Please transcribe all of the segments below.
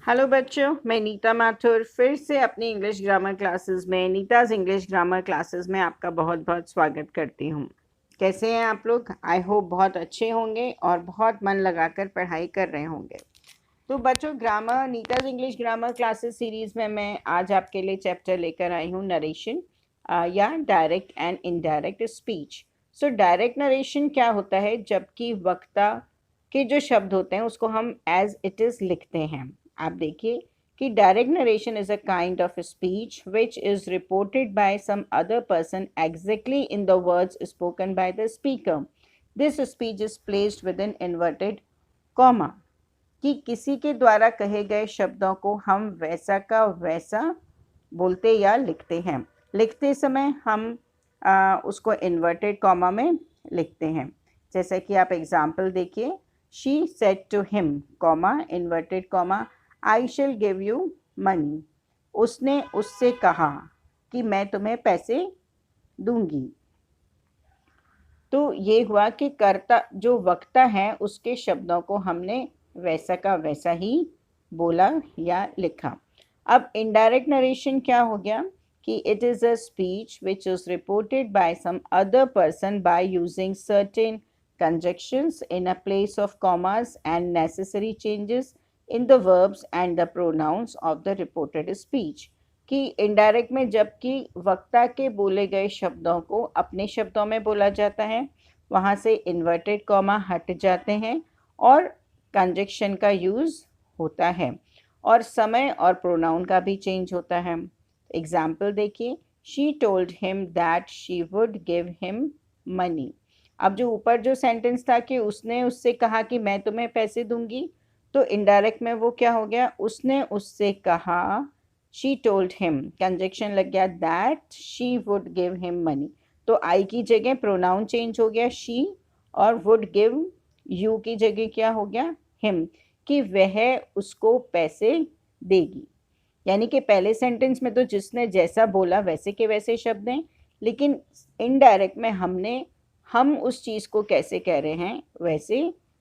Hello बच्चों, मैं नीता माथुर फिर से अपनी इंग्लिश ग्रामर क्लासेस में नीताज़ इंग्लिश ग्रामर क्लासेस में आपका बहुत बहुत स्वागत करती हूँ। कैसे हैं आप लोग? आई होप बहुत अच्छे होंगे और बहुत मन लगाकर पढ़ाई कर रहे होंगे। तो बच्चों, grammar Neeta's English grammar classes series में मैं आज आपके लिए चैप्टर लेकर आई हूँ नरेशन या direct and indirect speech. So direct narration क्या होता है? जबकि वक्ता के जो शब्द होते हैं उसको हम एज इट इज़ लिखते हैं। आप देखिए कि direct narration is a kind of speech which is reported by some other person exactly in the words spoken by the speaker. This speech is placed within inverted comma, कि किसी के द्वारा कहे गए शब्दों को हम वैसा का वैसा बोलते या लिखते हैं। लिखते समय हम उसको इन्वर्टेड कॉमा में लिखते हैं। जैसे कि आप एग्जाम्पल देखिए, she said to him comma inverted comma I shall give you money. उसने उससे कहा कि मैं तुम्हें पैसे दूंगी। तो ये हुआ कि कर्ता जो वक्ता है उसके शब्दों को हमने वैसा का वैसा ही बोला या लिखा। अब इनडायरेक्ट नरेशन क्या हो गया कि it is a speech which is reported by some other person by using certain conjunctions in a place of commas and necessary changes in the verbs and the pronouns of the reported speech। कि indirect में जबकि वक्ता के बोले गए शब्दों को अपने शब्दों में बोला जाता है, वहाँ से इन्वर्टेड कॉमा हट जाते हैं और कंजक्शन का यूज़ होता है और समय और प्रोनाउन का भी चेंज होता है। एग्जाम्पल देखिए, she told him that she would give him money. अब जो ऊपर जो सेंटेंस था कि उसने उससे कहा कि मैं तुम्हें पैसे दूंगी, तो इनडायरेक्ट में वो क्या हो गया, उसने उससे कहा, शी टोल्ड हिम, कंजक्शन लग गया that she would give him money. तो आई की जगह प्रोनाउन चेंज हो गया शी और वुड गिव यू की जगह क्या हो गया हिम, कि वह उसको पैसे देगी। यानी कि पहले सेंटेंस में तो जिसने जैसा बोला वैसे के वैसे शब्द हैं, लेकिन इनडायरेक्ट में हम उस चीज़ को कैसे कह रहे हैं वैसे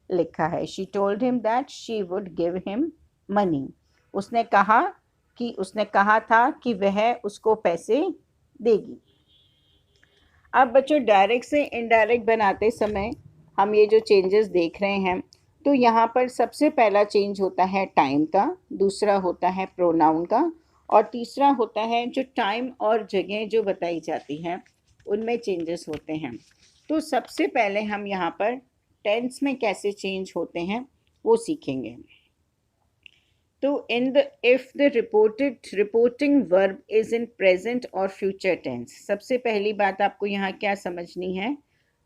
लिखा है। She told him that she would give him money. उसने कहा था कि वह उसको पैसे देगी। अब बच्चों, डायरेक्ट से इनडायरेक्ट बनाते समय हम ये जो चेंजेस देख रहे हैं, तो यहाँ पर सबसे पहला चेंज होता है टाइम का, दूसरा होता है प्रोनाउन का और तीसरा होता है जो टाइम और जगह जो बताई जाती हैं उनमें चेंजेस होते हैं। तो सबसे पहले हम यहाँ पर टेंस में कैसे चेंज होते हैं वो सीखेंगे। तो in the if the reporting verb is in present और फ्यूचर टेंस, सबसे पहली बात आपको यहाँ क्या समझनी है,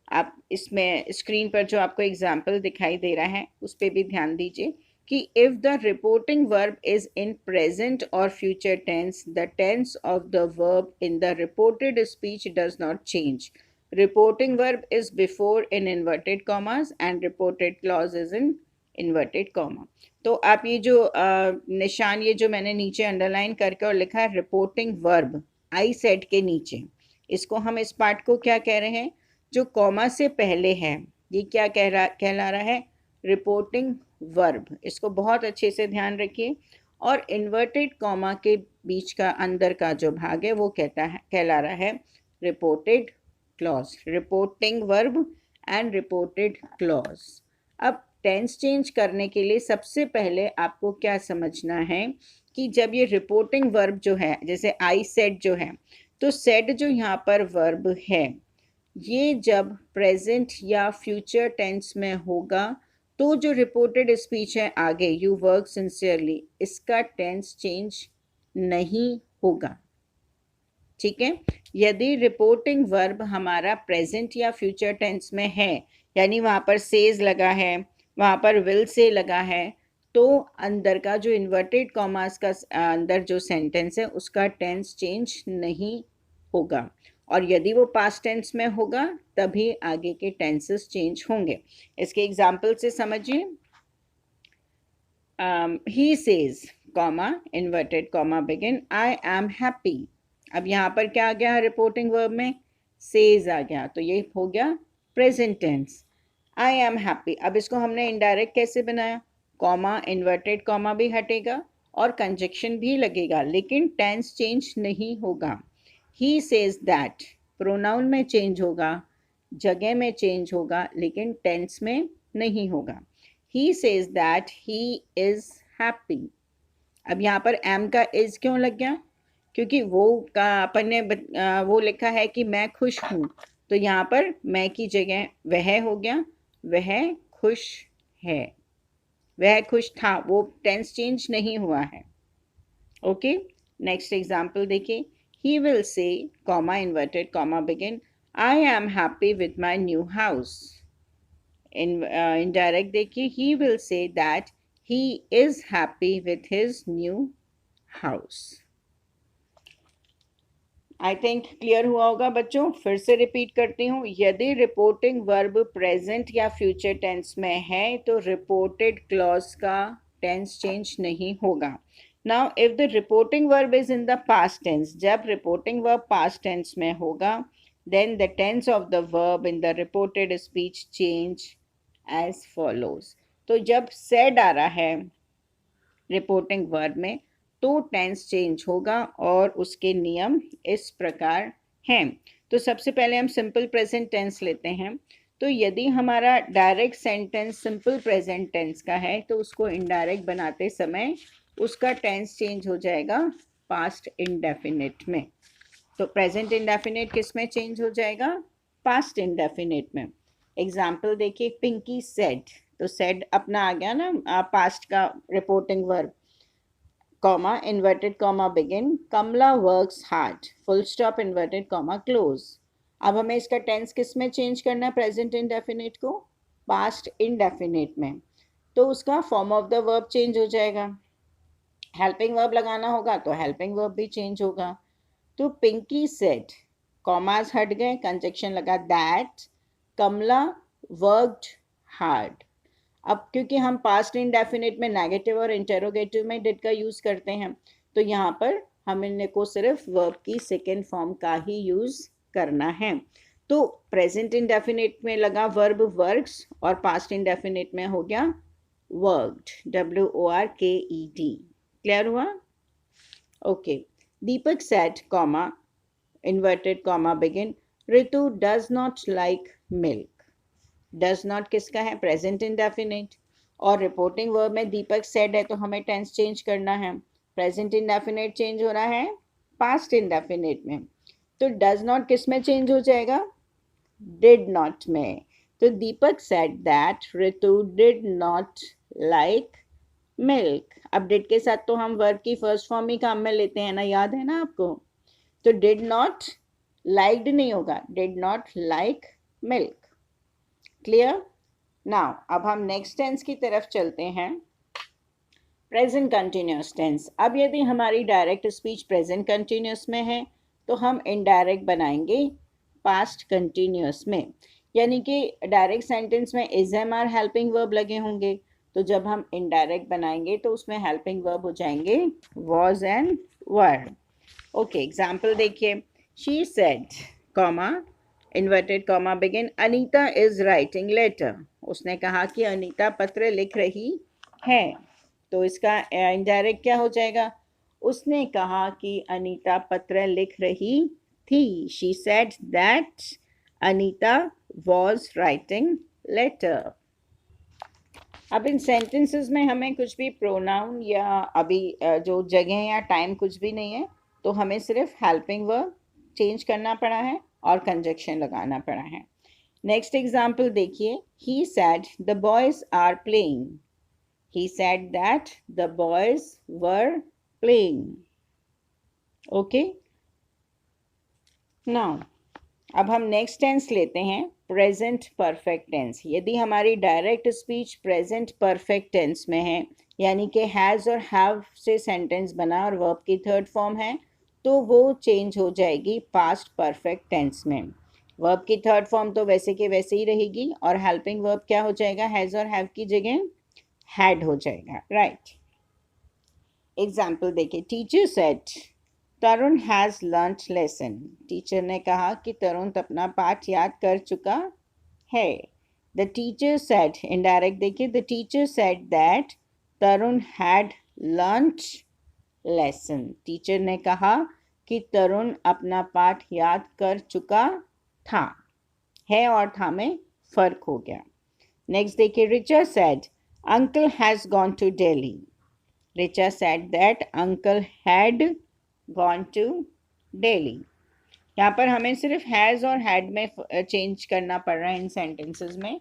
आप इसमें स्क्रीन पर जो आपको एग्जाम्पल दिखाई दे रहा है उस पर भी ध्यान दीजिए कि if the reporting verb is in present और future tense, the tense of the verb in the reported speech does not change. Reporting verb is before in inverted commas and reported clause is in inverted comma. तो आप ये जो निशान ये जो मैंने नीचे अंडरलाइन करके और लिखा है रिपोर्टिंग वर्ब आई सेड के नीचे, इसको हम इस पार्ट को क्या कह रहे हैं, जो कॉमा से पहले है ये क्या कहला रहा है, रिपोर्टिंग वर्ब। इसको बहुत अच्छे से ध्यान रखिए। और इन्वर्टेड कॉमा के बीच का अंदर का जो भाग है वो कहला रहा है reported clause. Reporting verb and reported clause. अब टेंस चेंज करने के लिए सबसे पहले आपको क्या समझना है कि जब ये रिपोर्टिंग वर्ब जो है, जैसे आई सेड जो है, तो सेड जो यहाँ पर वर्ब है ये जब प्रेजेंट या फ्यूचर टेंस में होगा तो जो रिपोर्टेड स्पीच है आगे यू वर्क सिंसियरली, इसका टेंस चेंज नहीं होगा। ठीक है, यदि रिपोर्टिंग वर्ब हमारा प्रेजेंट या फ्यूचर टेंस में है, यानी वहाँ पर सेज लगा है, वहाँ पर विल से लगा है, तो अंदर का जो इन्वर्टेड कॉमास का अंदर जो सेंटेंस है उसका टेंस चेंज नहीं होगा। और यदि वो पास्ट टेंस में होगा तभी आगे के टेंसेस चेंज होंगे। इसके एग्जाम्पल से समझिए, he says comma inverted comma begin I am happy. अब यहाँ पर क्या आ गया रिपोर्टिंग वर्ब में, सेज आ गया, तो ये हो गया present tense, I am happy. अब इसको हमने इनडायरेक्ट कैसे बनाया, कॉमा इन्वर्टेड कॉमा भी हटेगा और कंजक्शन भी लगेगा, लेकिन टेंस चेंज नहीं होगा। ही सेज दैट प्रोनाउन में चेंज होगा, जगह में चेंज होगा, लेकिन टेंस में नहीं होगा। He says that he is happy. अब यहाँ पर एम का इज क्यों लग गया? क्योंकि वो का अपन ने वो लिखा है कि मैं खुश हूँ, तो यहाँ पर मैं की जगह वह हो गया, वह खुश है, वह खुश था, वो टेंस चेंज नहीं हुआ है। ओके, नेक्स्ट एग्जाम्पल देखिए। He will say comma inverted comma begin I am happy with my new house. Indirect देखिए, he will say that he is happy with his new house. I think clear हुआ होगा बच्चों। फिर से repeat करती हूँ, यदि रिपोर्टिंग वर्ब प्रेजेंट या फ्यूचर टेंस में है तो रिपोर्टेड क्लॉज का टेंस चेंज नहीं होगा। Now if the reporting verb is in the past tense, जब रिपोर्टिंग वर्ब पास्ट टेंस में होगा, then the tense of the verb in the reported speech change as follows. तो जब said आ रहा है रिपोर्टिंग वर्ब में तो टेंस चेंज होगा और उसके नियम इस प्रकार हैं। तो सबसे पहले हम सिंपल प्रेजेंट टेंस लेते हैं। तो यदि हमारा direct sentence simple present tense का है तो उसको इनडायरेक्ट बनाते समय उसका टेंस चेंज हो जाएगा पास्ट इंडेफिनिट में। तो प्रेजेंट इंडेफिनिट किस में चेंज हो जाएगा? पास्ट इंडेफिनिट में। एग्जाम्पल देखिए, पिंकी सेड, तो सेड अपना आ गया ना पास्ट का reporting verb, comma inverted comma begin Kamala works hard, full stop inverted comma close. अब हमें इसका टेंस किस में चेंज करना है? प्रेजेंट इंडेफिनिट को पास्ट इंडेफिनिट में। तो उसका form of the verb change हो जाएगा, हेल्पिंग वर्ब लगाना होगा तो हेल्पिंग वर्ब भी चेंज होगा। तो पिंकी सेड, कॉमास हट गए, कंजक्शन लगा दैट कमला वर्कड हार्ड। अब क्योंकि हम पास्ट इंडेफिनिट में नेगेटिव और इंटेरोगेटिव में डिड का यूज़ करते हैं, तो यहाँ पर हम इन्हें को सिर्फ वर्ब की सेकेंड फॉर्म का ही यूज़ करना है। तो प्रेजेंट इंडेफिनिट में लगा वर्ब वर्क्स और पास्ट इंडेफिनिट में हो गया वर्कड, WORKED। क्लियर हुआ? Okay. Deepak said comma inverted comma begin Ritu does not like milk. Does not किसका है? Present indefinite. और रिपोर्टिंग वर्ब में दीपक सेड है तो हमें टेंस चेंज करना है, प्रेजेंट इंडेफिनिट चेंज हो रहा है पास्ट इंडेफिनिट में। तो डज नॉट किस में चेंज हो जाएगा? डिड नॉट में। तो Deepak said that Ritu did not like milk. अब डिड के साथ तो हम वर्ब की फर्स्ट फॉर्म ही काम में लेते हैं ना, याद है ना आपको? तो डिड नॉट लाइक्ड नहीं होगा, did not like milk. Clear? Now अब हम नेक्स्ट टेंस की तरफ चलते हैं, प्रेजेंट कंटिन्यूस टेंस। अब यदि हमारी डायरेक्ट स्पीच प्रेजेंट कंटिन्यूस में है तो हम इनडायरेक्ट बनाएंगे पास्ट कंटिन्यूस में, यानी कि डायरेक्ट सेंटेंस में is am are helping verb लगे होंगे, तो जब हम इनडायरेक्ट बनाएंगे तो उसमें हेल्पिंग वर्ब हो जाएंगे was and were. Okay, example देखिए, she said comma inverted comma begin Anita is writing letter. उसने कहा कि अनीता पत्र लिख रही है, तो इसका इनडायरेक्ट क्या हो जाएगा? उसने कहा कि अनीता पत्र लिख रही थी। She said that Anita was writing letter. अब इन सेंटेंसेस में हमें कुछ भी प्रोनाउन या अभी जो जगह या टाइम कुछ भी नहीं है, तो हमें सिर्फ हेल्पिंग वर्ब चेंज करना पड़ा है और कंजक्शन लगाना पड़ा है। नेक्स्ट एग्जाम्पल देखिए, he said the boys are playing. He said that the boys were playing. Okay, now अब हम नेक्स्ट टेंस लेते हैं, प्रेजेंट परफेक्ट टेंस। यदि हमारी direct speech present perfect tense में है, यानी कि हैज़ और हैव से सेंटेंस बना और वर्ब की थर्ड फॉर्म है, तो वो चेंज हो जाएगी पास्ट परफेक्ट टेंस में। वर्ब की थर्ड फॉर्म तो वैसे के वैसे ही रहेगी और हेल्पिंग वर्ब क्या हो जाएगा? हैज़ और हैव की जगह हैड हो जाएगा, राइट। एग्जाम्पल देखिए, teacher said Tarun has learned lesson. Teacher ने कहा कि तरुण अपना पाठ याद कर चुका है। द टीचर सेड, इनडायरेक्ट देखिए, the teacher said that Tarun had learned lesson. Teacher ने कहा कि तरुण अपना पाठ याद कर चुका था. है और था में फर्क हो गया. नेक्स्ट देखिए, Richa said uncle has gone to Delhi. Richa said that uncle had gone to Delhi. यहाँ पर हमें सिर्फ हैज़ और हैड में चेंज करना पड़ रहा है इन सेंटेंसेस में.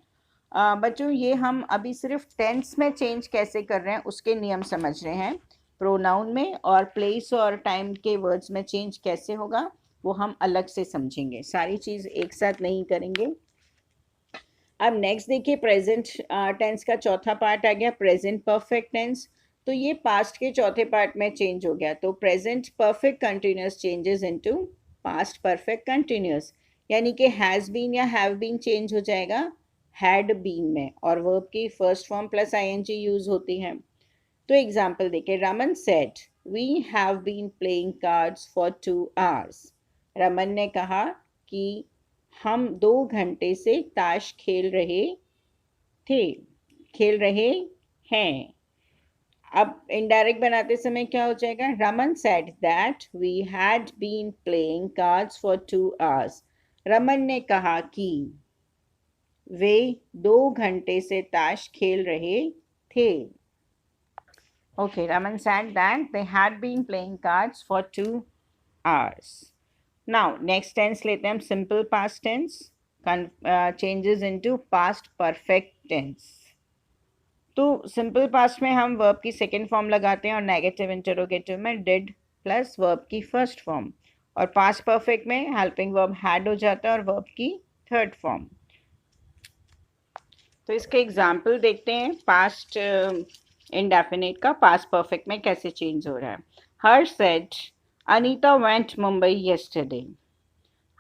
बच्चों ये हम अभी सिर्फ टेंस में चेंज कैसे कर रहे हैं उसके नियम समझ रहे हैं. प्रोनाउन में और प्लेस और टाइम के वर्ड्स में चेंज कैसे होगा वो हम अलग से समझेंगे. सारी चीज़ एक साथ नहीं करेंगे. अब नेक्स्ट देखिए, प्रेजेंट टेंस का चौथा पार्ट आ गया, प्रेजेंट परफेक्ट टेंस. तो ये पास्ट के चौथे पार्ट में चेंज हो गया. तो present perfect continuous changes into past perfect continuous, यानी कि हैज़ बीन या हैव बीन चेंज हो जाएगा हैड बीन में, और वर्ब की first form plus ING use होती है. तो एग्जाम्पल देखिए, Raman said we have been playing cards for 2 hours. Raman ने कहा कि हम 2 घंटे से ताश खेल रहे हैं. अब इनडायरेक्ट बनाते समय क्या हो जाएगा, Raman said that we had been playing cards for 2 hours. Raman ने कहा कि वे 2 घंटे से ताश खेल रहे थे. Okay, Raman said that they had been playing cards for 2 hours. Now next tense लेते हैं हम, simple past tense changes into past perfect tense. तो सिंपल पास्ट में हम वर्ब की सेकेंड फॉर्म लगाते हैं और नेगेटिव इंटरोगेटिव में डिड प्लस वर्ब की फर्स्ट फॉर्म, और पास्ट परफेक्ट में हेल्पिंग वर्ब हैड हो जाता है और वर्ब की थर्ड फॉर्म. तो इसके एग्जाम्पल देखते हैं पास्ट इंडेफिनिट का पास्ट परफेक्ट में कैसे चेंज हो रहा है. Harsh said Anita went Mumbai yesterday.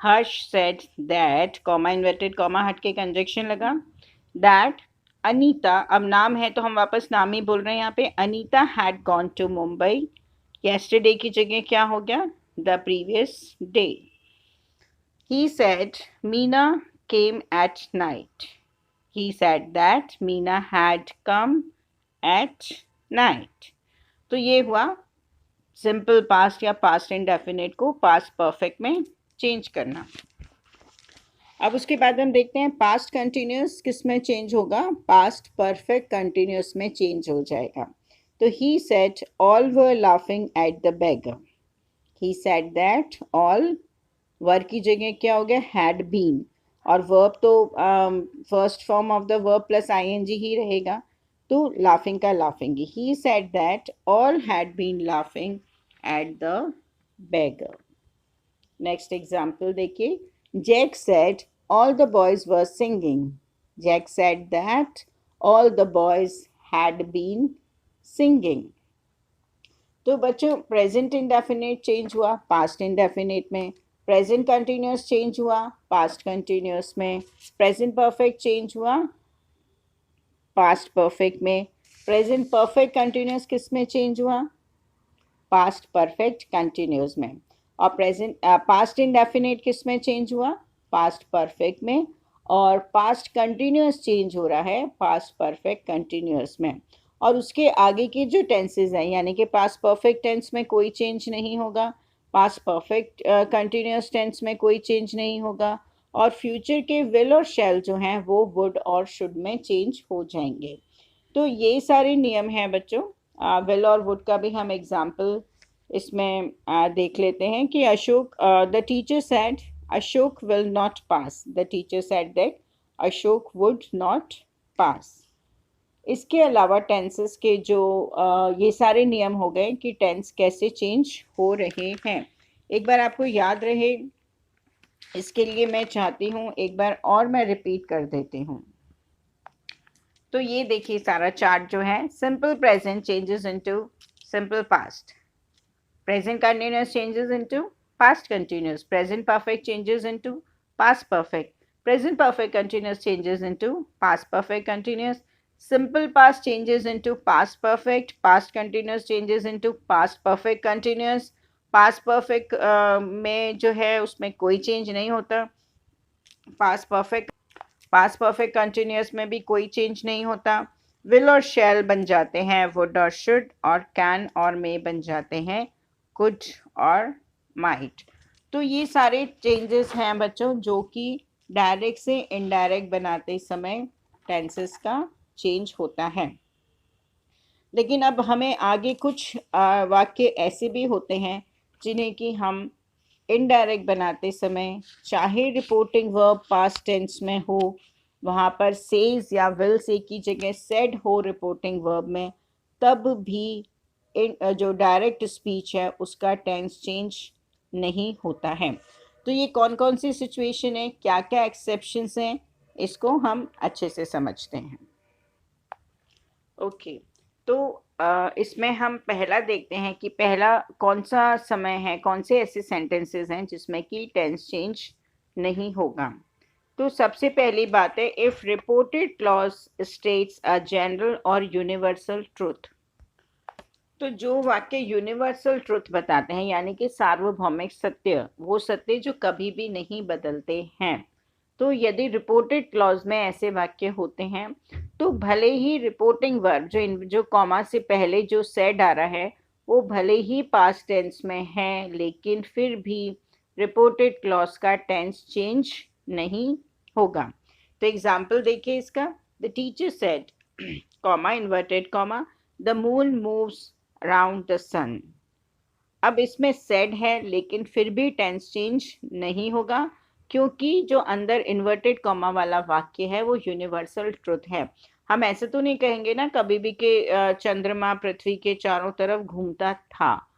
Harsh said that, comma inverted comma हट के कंजक्शन लगा, दैट अनीता, अब नाम है तो हम वापस नाम ही बोल रहे हैं यहाँ पे. Anita had gone to Mumbai. Yesterday की जगह क्या हो गया, the previous day. He said Meena came at night. He said that Meena had come at night. तो ये हुआ सिंपल पास्ट या पास्ट इंडेफिनिट को पास्ट परफेक्ट में चेंज करना. अब उसके बाद हम देखते हैं पास्ट कंटिन्यूस किस में चेंज होगा, पास्ट परफेक्ट कंटिन्यूस में चेंज हो जाएगा. तो he said all were laughing at the beggar. He said that all were की जगह क्या हो गया, हैड बीन, और वर्ब तो first form of the verb plus ING ही रहेगा, तो लाफिंग का laughing. He said that all had been laughing at the beggar. Next example देखिए, Jack said all the boys were singing. Jack said that all the boys had been singing. तो बच्चों present indefinite change हुआ past indefinite में, present continuous change हुआ past continuous में, present perfect change हुआ past perfect में, present perfect continuous किस में चेंज हुआ, पास्ट परफेक्ट कंटिन्यूस में, और प्रेजेंट पास्ट इंडेफिनिट किस में चेंज हुआ, पास्ट परफेक्ट में, और पास्ट कंटिन्यूस चेंज हो रहा है पास्ट परफेक्ट कंटिन्यूस में. और उसके आगे के जो टेंसेज हैं, यानी कि पास्ट परफेक्ट टेंस में कोई चेंज नहीं होगा, पास्ट परफेक्ट कंटिन्यूस टेंस में कोई चेंज नहीं होगा, और फ्यूचर के विल और शैल जो हैं वो वुड और शुड में चेंज हो जाएंगे. तो ये सारे नियम हैं बच्चों. विल और वुड का भी हम एग्जाम्पल इसमें देख लेते हैं कि Ashok, the teacher said Ashok will not pass. The teacher said that Ashok would not pass. इसके अलावा टेंसेस के जो ये सारे नियम हो गए कि टेंस कैसे चेंज हो रहे हैं. एक बार आपको याद रहे इसके लिए मैं चाहती हूँ एक बार और मैं रिपीट कर देती हूँ. तो ये देखिए सारा चार्ट जो है, simple present changes into simple past, present continuous changes into past continuous, present perfect changes into past perfect, present perfect continuous changes into past perfect continuous, simple past changes into past perfect, past continuous changes into past perfect continuous. past perfect में जो है उसमें कोई change नहीं होता, past perfect continuous में भी कोई change नहीं होता. विल और शैल बन जाते हैं वुड और शुड, और कैन और मे बन जाते हैं कुड और माइट। तो ये सारे चेंजेस हैं बच्चों जो कि डायरेक्ट से इनडायरेक्ट बनाते समय टेंसेस का चेंज होता है। लेकिन अब हमें आगे कुछ वाक्य ऐसे भी होते हैं जिन्हें कि हम इनडायरेक्ट बनाते समय, चाहे रिपोर्टिंग वर्ब पास्ट टेंस में हो, वहाँ पर सेज या विल से की जगह सेड हो रिपोर्टिंग वर्ब में, तब भी जो डायरेक्ट स्पीच है उसका टेंस चेंज नहीं होता है। तो ये कौन कौन सी सिचुएशन है, क्या क्या एक्सेप्शंस हैं, इसको हम अच्छे से समझते हैं। ओके, तो इसमें हम पहला देखते हैं कि पहला कौन सा समय है, कौन से ऐसे सेंटेंसेस हैं जिसमें कि टेंस चेंज नहीं होगा। तो सबसे पहली बात है, if reported clause states a general और यूनिवर्सल ट्रुथ। तो जो वाक्य यूनिवर्सल ट्रुथ बताते हैं यानी कि सार्वभौमिक सत्य, वो सत्य जो कभी भी नहीं बदलते हैं, तो यदि रिपोर्टेड क्लॉज में ऐसे वाक्य होते हैं तो भले ही रिपोर्टिंग वर्ब जो कॉमा से पहले जो सेड आ रहा है वो भले ही पास्ट टेंस में है, लेकिन फिर भी रिपोर्टेड क्लॉज का टेंस चेंज नहीं होगा। तो एग्जाम्पल देखिए इसका, the teacher said comma inverted comma the moon moves around the sun. अब इसमें सेड है लेकिन फिर भी टेंस चेंज नहीं होगा, क्योंकि जो अंदर इन्वर्टेड कॉमा वाला वाक्य है वो यूनिवर्सल ट्रुथ है। हम ऐसे तो नहीं कहेंगे ना कभी भी कि चंद्रमा पृथ्वी के चारों तरफ घूमता था,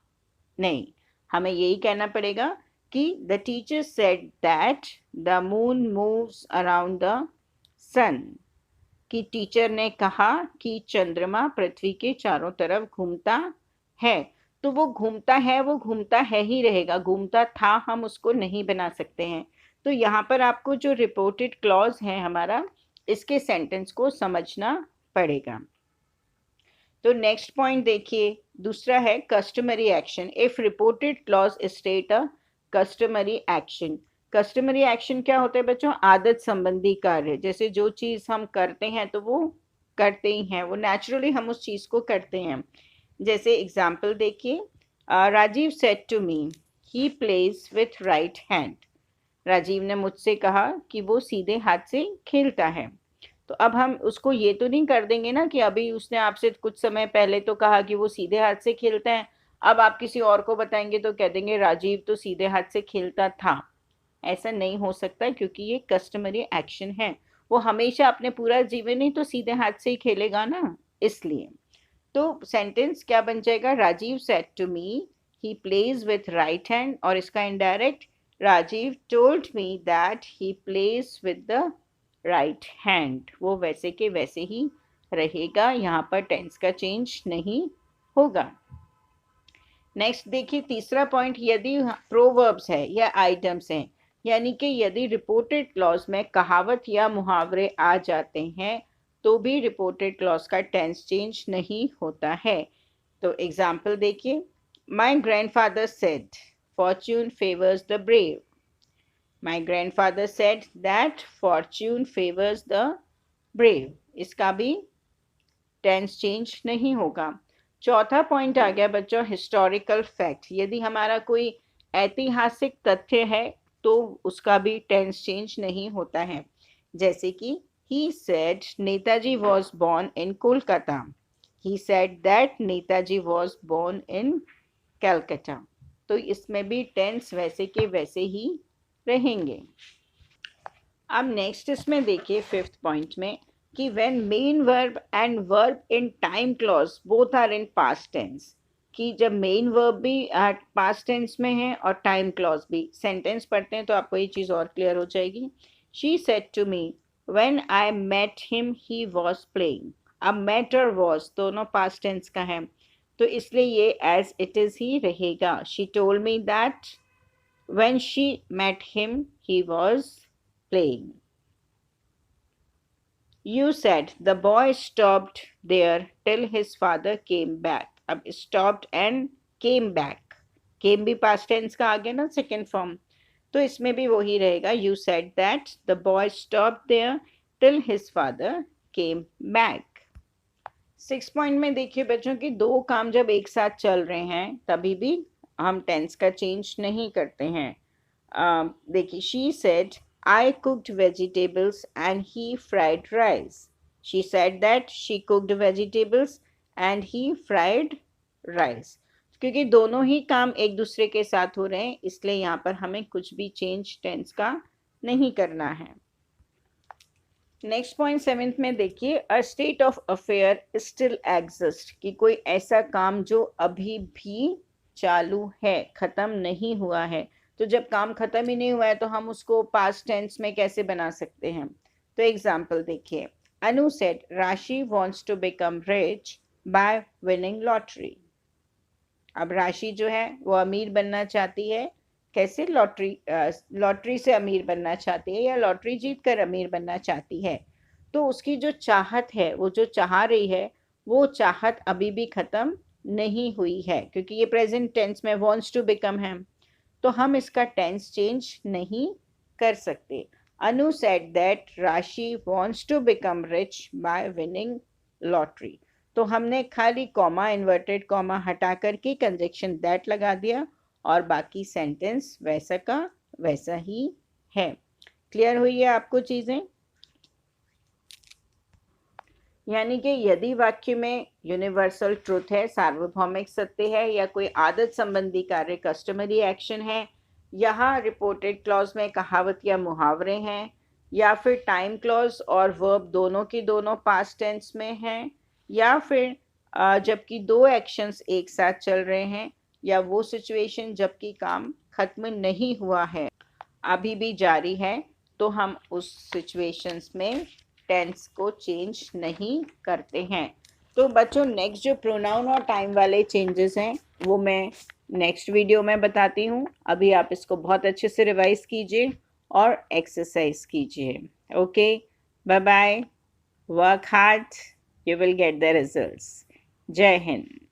नहीं, हमें यही कहना पड़ेगा कि the teacher said that the moon moves around the sun, कि टीचर ने कहा कि चंद्रमा पृथ्वी के चारों तरफ घूमता है। तो वो घूमता है, वो घूमता है ही रहेगा, घूमता था हम उसको नहीं बना सकते हैं। तो यहाँ पर आपको जो रिपोर्टेड क्लॉज है हमारा, इसके सेंटेंस को समझना पड़ेगा। तो नेक्स्ट पॉइंट देखिए, दूसरा है customary action. If reported clause state a customary action. Customary action क्या होता है बच्चों, आदत संबंधी कार्य, जैसे जो चीज हम करते हैं तो वो करते ही हैं, वो नेचुरली हम उस चीज को करते हैं। जैसे एग्जाम्पल देखिए, Rajiv said to me he plays with right hand. Rajiv ने मुझसे कहा कि वो सीधे हाथ से खेलता है। तो अब हम उसको ये तो नहीं कर देंगे ना कि अभी उसने आपसे कुछ समय पहले तो कहा कि वो सीधे हाथ से खेलता है, अब आप किसी और को बताएंगे तो कह देंगे राजीव तो सीधे हाथ से खेलता था। ऐसा नहीं हो सकता क्योंकि ये कस्टमरी एक्शन है, वो हमेशा अपने पूरा जीवन ही तो सीधे हाथ से ही खेलेगा ना, इसलिए। तो सेंटेंस क्या बन जाएगा, Rajiv said to me he plays with right hand, और इसका indirect, Rajiv told me that he plays with the right hand, वो वैसे के वैसे ही रहेगा, यहाँ पर टेंस का चेंज नहीं होगा। नेक्स्ट देखिए तीसरा पॉइंट, यदि प्रोवर्ब्स है या आइटम्स हैं, यानी कि यदि रिपोर्टेड क्लॉज में कहावत या मुहावरे आ जाते हैं तो भी रिपोर्टेड क्लॉज का टेंस चेंज नहीं होता है। तो एग्जाम्पल देखिए, माई grandfather said Fortune favours the brave. My grandfather said that Fortune favours the brave, इसका भी टेंस चेंज नहीं होगा। चौथा पॉइंट आ गया बच्चों, हिस्टोरिकल फैक्ट। यदि हमारा कोई ऐतिहासिक तथ्य है तो उसका भी टेंस चेंज नहीं होता है। जैसे कि he said Netaji was born in Kolkata, he said that Netaji was born in Calcutta. तो इसमें भी टेंस वैसे के वैसे ही रहेंगे। अब नेक्स्ट इसमें देखिए फिफ्थ पॉइंट में कि when main verb and verb in time clause both are in past tense, कि जब मेन वर्ब भी पास्ट टेंस में है और टाइम क्लॉज भी, सेंटेंस पढ़ते हैं तो आपको ये चीज़ और क्लियर हो जाएगी। She said to me when I met him he was playing. अब मेट और वॉज दोनों पास्ट टेंस का है, तो इसलिए ये एज इट इज ही रहेगा। She told me that when she met him he was playing. You said the boy stopped there till his father came back. अब stopped and came back, came भी past tense का आ गया ना second form, तो इसमें भी वही रहेगा। You said that the boy stopped there till his father came back. 6 point में देखिए बच्चों कि दो काम जब एक साथ चल रहे हैं तभी भी हम टेंस का चेंज नहीं करते हैं। देखिए, she said I cooked vegetables and he fried rice. She said that she cooked vegetables and he fried rice. क्योंकि दोनों ही काम एक दूसरे के साथ हो रहे हैं, इसलिए यहाँ पर हमें कुछ भी चेंज टेंस का नहीं करना है। नेक्स्ट पॉइंट 7th में देखिए, a state of affair still exist, कि कोई ऐसा काम जो अभी भी चालू है, खत्म नहीं हुआ है। तो जब काम खत्म ही नहीं हुआ है तो हम उसको पास्ट टेंस में कैसे बना सकते हैं? तो एग्जाम्पल देखिए, Anu said Rashi wants to become rich by winning lottery. अब राशि जो है वो अमीर बनना चाहती है, कैसे? लॉटरी से अमीर बनना चाहती है या लॉटरी जीत कर अमीर बनना चाहती है। तो उसकी जो चाहत है, वो जो चाह रही है, वो चाहत अभी भी खत्म नहीं हुई है, क्योंकि ये प्रेजेंट टेंस में वॉन्ट्स टू बिकम है, तो हम इसका टेंस चेंज नहीं कर सकते। Anu said that Rashi wants to become rich by winning lottery. तो हमने खाली कॉमा, इन्वर्टेड कॉमा हटा करके कंजक्शन दैट लगा दिया और बाकी सेंटेंस वैसा का वैसा ही है। क्लियर हुई है आपको चीजें? यानी कि यदि वाक्य में यूनिवर्सल ट्रुथ है, सार्वभौमिक सत्य है, या कोई आदत संबंधी कार्य, कस्टमरी एक्शन है, यहाँ रिपोर्टेड क्लॉज में कहावत या मुहावरे हैं, या फिर टाइम क्लॉज और वर्ब दोनों की दोनों पास्ट टेंस में हैं, या फिर जबकि दो एक्शंस एक साथ चल रहे हैं, या वो सिचुएशन जबकि काम खत्म नहीं हुआ है, अभी भी जारी है, तो हम उस सिचुएशंस में टेंस को चेंज नहीं करते हैं। तो बच्चों, नेक्स्ट जो प्रोनाउन और टाइम वाले चेंजेस हैं वो मैं नेक्स्ट वीडियो में बताती हूँ। अभी आप इसको बहुत अच्छे से रिवाइज कीजिए और एक्सरसाइज कीजिए। Okay, bye bye, work hard, you will get the results. जय हिंद।